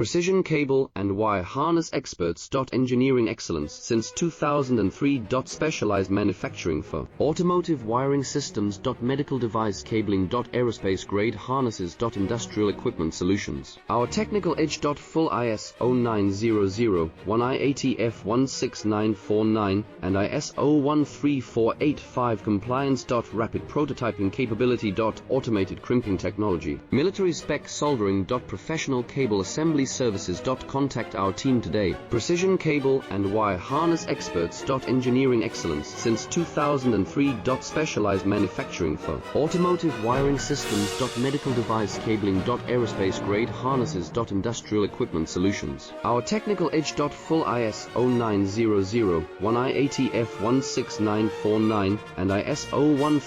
Precision cable and wire harness experts. Engineering excellence since 2003. Specialized manufacturing for automotive wiring systems. Medical device cabling. Aerospace grade harnesses. Industrial equipment solutions. Our technical edge. Full ISO 9001, IATF 16949, and ISO 13485 compliance. Rapid prototyping capability. Automated crimping technology. Military spec soldering. Professional cable assembly services. Contact our team today. Precision cable and wire harness experts. Engineering excellence since 2003. Specialized manufacturing for automotive wiring systems. Medical device cabling. Aerospace grade harnesses. Industrial equipment solutions. Our technical edge. Full ISO 9001, IATF 16949, and ISO 13